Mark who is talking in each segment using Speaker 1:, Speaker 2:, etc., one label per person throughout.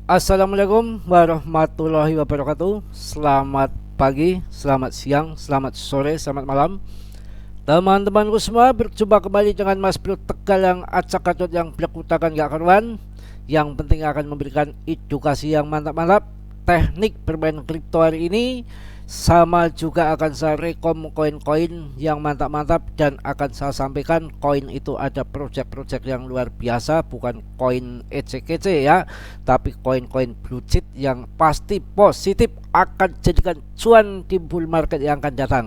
Speaker 1: Assalamualaikum warahmatullahi wabarakatuh. Selamat pagi, selamat siang, selamat sore, selamat malam teman-temanku semua. Berjumpa kembali dengan Mas Bro Tegal yang acak-acot, yang belak-utakan gak karuan. Yang penting akan memberikan edukasi yang mantap-mantap. Teknik bermain kripto hari ini, sama juga akan saya rekom koin-koin yang mantap-mantap. Dan akan saya sampaikan koin itu ada project-project yang luar biasa, bukan koin ece-kece ya, tapi koin-koin blue chip yang pasti positif akan jadikan cuan di bull market yang akan datang.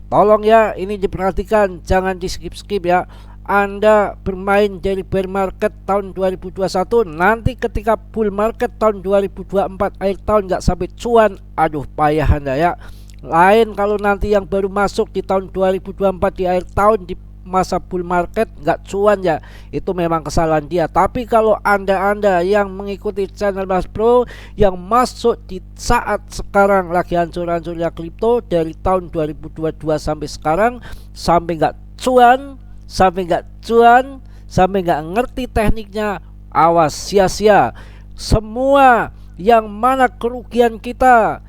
Speaker 1: Tolong ya, ini diperhatikan, jangan di skip-skip ya. Anda bermain dari bear market tahun 2021, nanti ketika bull market tahun 2024 akhir tahun nggak sampai cuan, aduh payah Anda ya. Lain kalau nanti yang baru masuk di tahun 2024 di akhir tahun, di masa bull market nggak cuan ya, itu memang kesalahan dia. Tapi kalau anda yang mengikuti channel Mas Bro, yang masuk di saat sekarang lagi hancur-hancurnya kripto dari tahun 2022 sampai sekarang, sampai nggak cuan, sampai nggak ngerti tekniknya, awas sia-sia semua. Yang mana kerugian kita,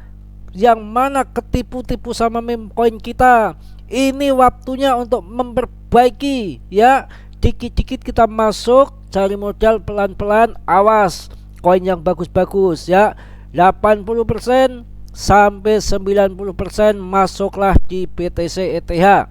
Speaker 1: yang mana ketipu-tipu sama meme coin kita. Ini waktunya untuk memperbaiki ya. Dikit-dikit kita masuk, cari modal pelan-pelan, awas koin yang bagus-bagus ya. 80% sampai 90% masuklah di BTC ETH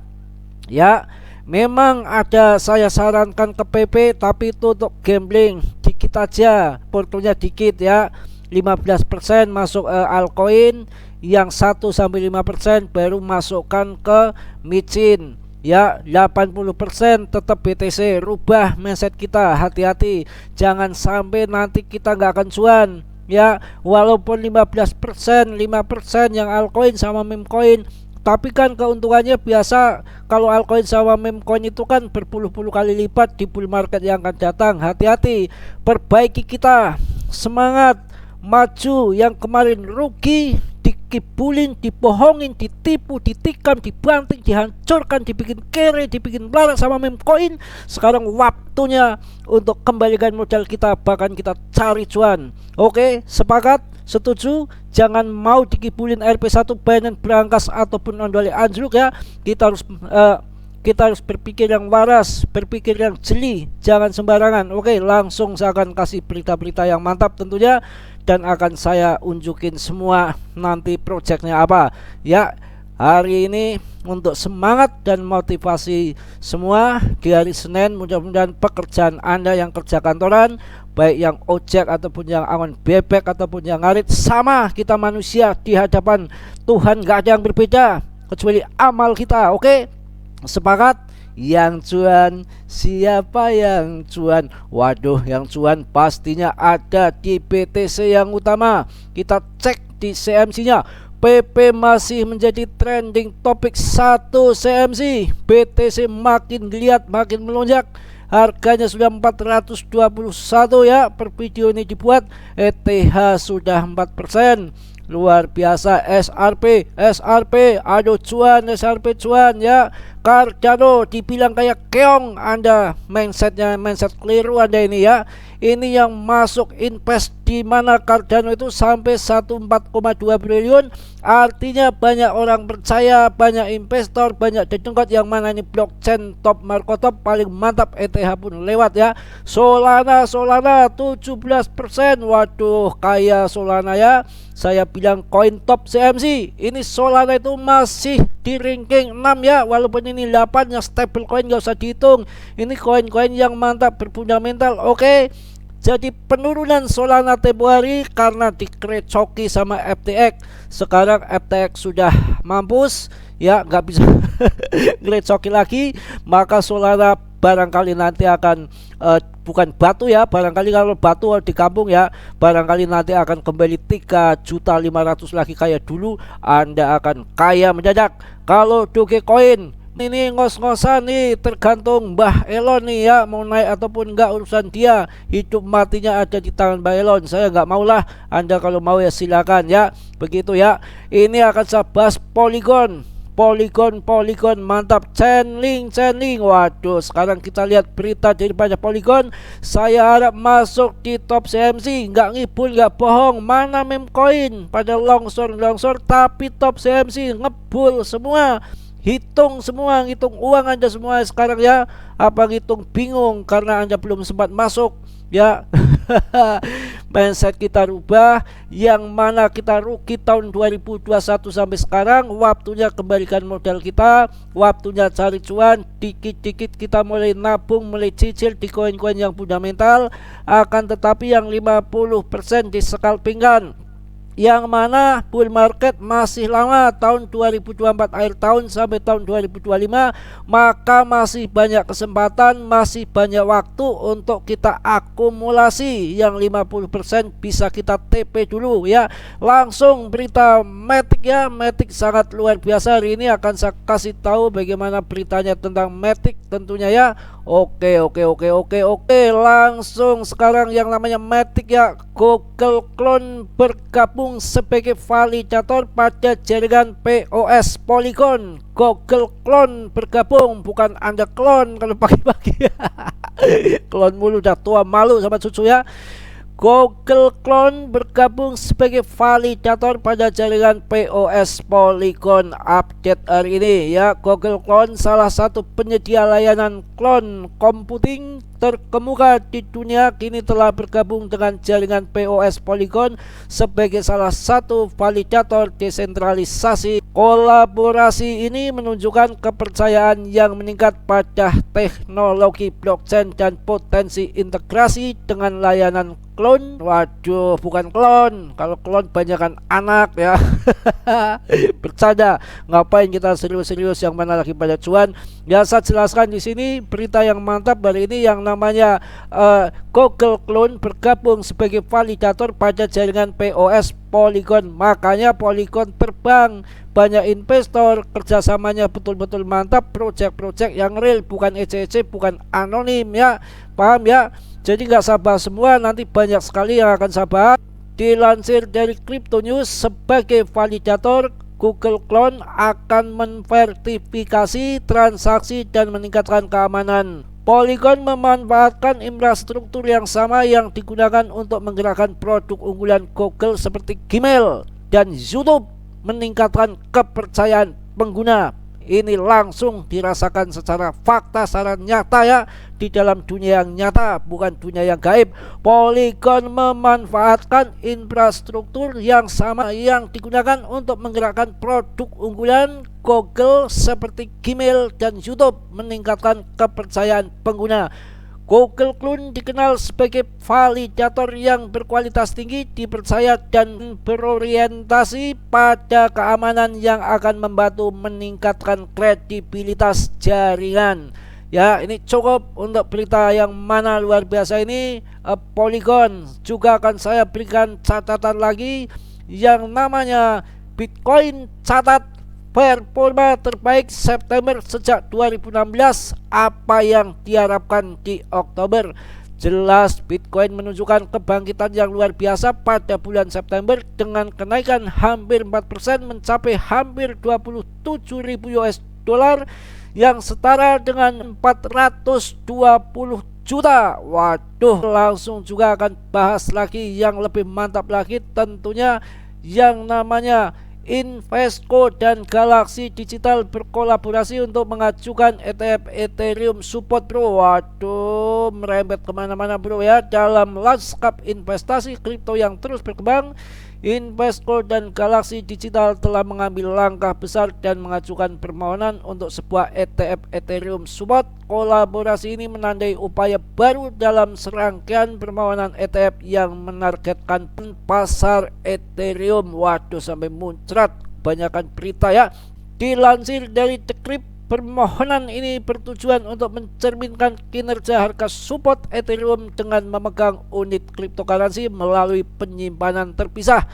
Speaker 1: ya. Memang ada saya sarankan ke PP, tapi itu untuk gambling, dikit aja, portonya dikit ya. 15% masuk altcoin, yang 1-5% baru masukkan ke micin ya. 80% tetap BTC. Rubah mindset kita, hati-hati, jangan sampai nanti kita nggak akan cuan ya. Walaupun 15%, 5% yang altcoin sama meme coin, tapi kan keuntungannya biasa kalau altcoin sama meme coin itu kan berpuluh-puluh kali lipat di bull market yang akan datang. Hati-hati, perbaiki kita, semangat maju. Yang kemarin rugi, dikibulin, dibohongin, ditipu, ditikam, dibanting, dihancurkan, dibikin kere, dibikin melarat sama meme coin, sekarang waktunya untuk kembalikan modal kita, bahkan kita cari cuan. Oke, sepakat? Setuju? Jangan mau dikibulin RP1, Binance, Brankas ataupun ondole anjlok ya. Kita harus berpikir yang waras, berpikir yang jeli, jangan sembarangan. Oke, langsung saya akan kasih berita-berita yang mantap tentunya, dan akan saya unjukin semua nanti projectnya apa ya. Hari ini untuk semangat dan motivasi semua di hari Senin, mudah-mudahan pekerjaan Anda yang kerja kantoran, baik yang ojek ataupun yang angon bebek ataupun yang ngarit, sama. Kita manusia di hadapan Tuhan gak ada yang berbeda kecuali amal kita. Oke, sepakat? Yang cuan, siapa yang cuan? Waduh, yang cuan pastinya ada di BTC yang utama. Kita cek di CMC nya, PP masih menjadi trending topik 1 CMC. BTC makin geliat, makin melonjak. Harganya sudah 421 ya, per video ini dibuat. ETH sudah 4%. Luar biasa. SRP, aduh cuan, SRP cuan ya. Cardano dibilang kayak keong, Anda mindsetnya mindset keliru Anda ini ya. Ini yang masuk invest di mana Cardano itu sampai 14,2 triliun. Artinya banyak orang percaya, banyak investor, banyak dedengkot yang mana ini blockchain top market top paling mantap. ETH pun lewat ya. Solana 17%. Waduh, kaya Solana ya. Saya bilang koin top CMC. Ini Solana itu masih di ranking 6 ya. Walaupun ini 8 yang stable coin gak usah dihitung. Ini koin-koin yang mantap, berfundamental. Oke. Jadi penurunan Solana tempo hari karena dikerecoki sama FTX. Sekarang FTX sudah mampus ya, nggak bisa ngerecoki lagi. Maka Solana barangkali nanti akan bukan batu ya, barangkali kalau batu di kampung ya, barangkali nanti akan kembali 3.500.000 lagi kayak dulu. Anda akan kaya mendadak. Kalau Dogecoin ini ngos-ngosan nih, tergantung Mbah Elon nih ya, mau naik ataupun enggak urusan dia. Hidup matinya ada di tangan Mbah Elon. Saya enggak maulah. Anda kalau mau ya silakan ya. Begitu ya. Ini akan saya bahas Polygon. Polygon mantap. Chainlink. Waduh, sekarang kita lihat berita daripada Polygon. Saya harap masuk di top CMC. Nggak ngibul, nggak bohong. Mana meme coin pada longsor, tapi top CMC ngebul semua. Hitung uang Anda semua sekarang ya. Apa ngitung bingung karena Anda belum sempat masuk ya. Mindset kita rubah, yang mana kita rugi tahun 2021 sampai sekarang. Waktunya kembalikan modal kita, waktunya cari cuan. Dikit-dikit kita mulai nabung, mulai cicil di koin-koin yang fundamental. Akan tetapi yang 50% di scalpingkan, yang mana bull market masih lama, tahun 2024 akhir tahun sampai tahun 2025, maka masih banyak kesempatan, masih banyak waktu untuk kita akumulasi. Yang 50% bisa kita TP dulu ya. Langsung berita Matic ya. Matic sangat luar biasa. Hari ini akan saya kasih tahu bagaimana beritanya tentang Matic tentunya ya. Oke. Langsung sekarang yang namanya Matic ya. Google Clone bergabung sebagai validator pada jaringan POS Polygon. Google Clone bergabung, bukan Anda clone kalau pagi-pagi. Clone mulu, udah tua malu sama cucu ya. Google Clone bergabung sebagai validator pada jaringan POS Polygon. Update hari ini ya. Google Clone salah satu penyedia layanan clone computing terkemuka di dunia, kini telah bergabung dengan jaringan POS Polygon sebagai salah satu validator desentralisasi. Kolaborasi ini menunjukkan kepercayaan yang meningkat pada teknologi blockchain dan potensi integrasi dengan layanan clone. Waduh, bukan clone. Kalau clone banyakan anak ya. Bercanda. Ngapain kita serius-serius, yang mana lagi pada cuan? Ya, saya jelaskan di sini berita yang mantap hari ini, yang namanya Google Clone bergabung sebagai validator pada jaringan POS Polygon. Makanya Polygon terbang, banyak investor, kerjasamanya betul-betul mantap. Project-project yang real, bukan ece-ece, bukan anonim ya. Paham ya? Jadi nggak sabar semua, nanti banyak sekali yang akan sabar. Dilansir dari Crypto News, sebagai validator, Google Clone akan memverifikasi transaksi dan meningkatkan keamanan. Polygon memanfaatkan infrastruktur yang sama yang digunakan untuk menggerakkan produk unggulan Google seperti Gmail dan YouTube, meningkatkan kepercayaan pengguna. Ini langsung dirasakan secara fakta, secara nyata ya, di dalam dunia yang nyata, bukan dunia yang gaib. Polygon memanfaatkan infrastruktur yang sama yang digunakan untuk menggerakkan produk unggulan Google seperti Gmail dan YouTube, meningkatkan kepercayaan pengguna. Google Clone dikenal sebagai validator yang berkualitas tinggi, dipercaya dan berorientasi pada keamanan yang akan membantu meningkatkan kredibilitas jaringan. Ya, ini cukup untuk berita yang mana luar biasa ini. Polygon juga akan saya berikan catatan lagi, yang namanya Bitcoin catat performa terbaik September sejak 2016. Apa yang diharapkan di Oktober? Jelas Bitcoin menunjukkan kebangkitan yang luar biasa pada bulan September dengan kenaikan hampir 4%, mencapai hampir 27.000 US dollar yang setara dengan 420 juta. Waduh, langsung juga akan bahas lagi yang lebih mantap lagi tentunya, yang namanya Invesco dan Galaxy Digital berkolaborasi untuk mengajukan ETF Ethereum support bro. Waduh, merembet kemana-mana bro ya. Dalam lanskap investasi kripto yang terus berkembang, Invesco dan Galaxy Digital telah mengambil langkah besar dan mengajukan permohonan untuk sebuah ETF Ethereum support. Kolaborasi ini menandai upaya baru dalam serangkaian permohonan ETF yang menargetkan pasar Ethereum. Waduh, sampai muncrat kebanyakan berita ya. Dilansir dari Decrypt, permohonan ini bertujuan untuk mencerminkan kinerja harga support Ethereum dengan memegang unit cryptocurrency melalui penyimpanan terpisah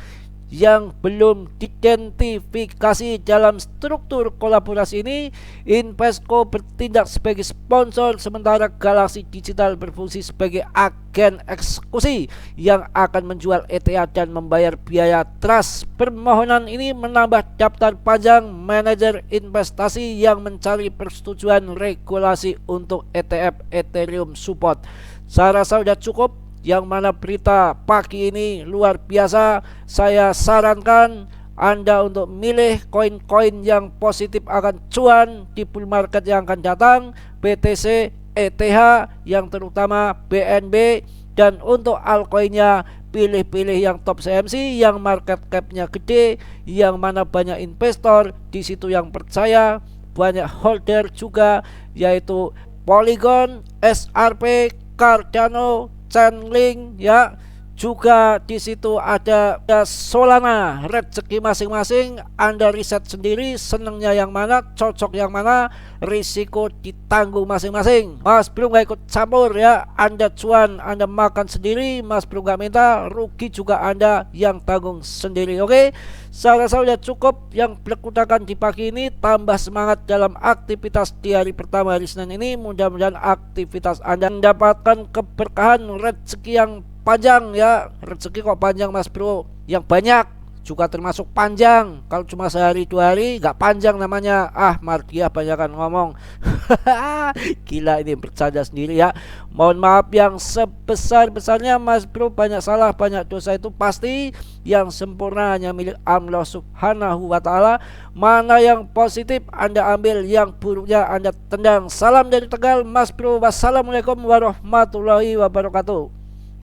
Speaker 1: yang belum diidentifikasi dalam struktur kolaborasi ini, Invesco bertindak sebagai sponsor sementara Galaxy Digital berfungsi sebagai agen eksekusi yang akan menjual ETA dan membayar biaya trust. Permohonan ini menambah daftar panjang manajer investasi yang mencari persetujuan regulasi untuk ETF Ethereum support. Saya rasa sudah cukup, yang mana berita pagi ini luar biasa. Saya sarankan Anda untuk milih koin-koin yang positif akan cuan di bull market yang akan datang, BTC, ETH, yang terutama BNB, dan untuk altcoinnya pilih-pilih yang top CMC, yang market capnya gede, yang mana banyak investor di situ yang percaya, banyak holder juga, yaitu Polygon, SRP, Cardano, Chainlink, ya. Juga di situ ada Solana, rezeki masing-masing. Anda riset sendiri, senangnya yang mana, cocok yang mana, risiko ditanggung masing-masing. Mas Bro nggak ikut campur ya. Anda cuan, Anda makan sendiri, Mas Bro nggak minta, rugi juga Anda yang tanggung sendiri. Oke, saya rasa sudah cukup yang berkutakan di pagi ini. Tambah semangat dalam aktivitas di hari pertama hari Senin ini. Mudah-mudahan aktivitas Anda mendapatkan keberkahan, rezeki yang panjang ya. Rezeki kok panjang Mas Bro, yang banyak juga termasuk panjang. Kalau cuma sehari 2 hari nggak panjang namanya. Mardiah banyakan ngomong. Gila, ini bercanda sendiri ya. Mohon maaf yang sebesar-besarnya Mas Bro, banyak salah, banyak dosa itu pasti. Yang sempurna hanya milik Allah Subhanahu wa ta'ala. Mana yang positif Anda ambil, yang buruknya Anda tendang. Salam dari Tegal Mas Bro. Wassalamualaikum warahmatullahi wabarakatuh.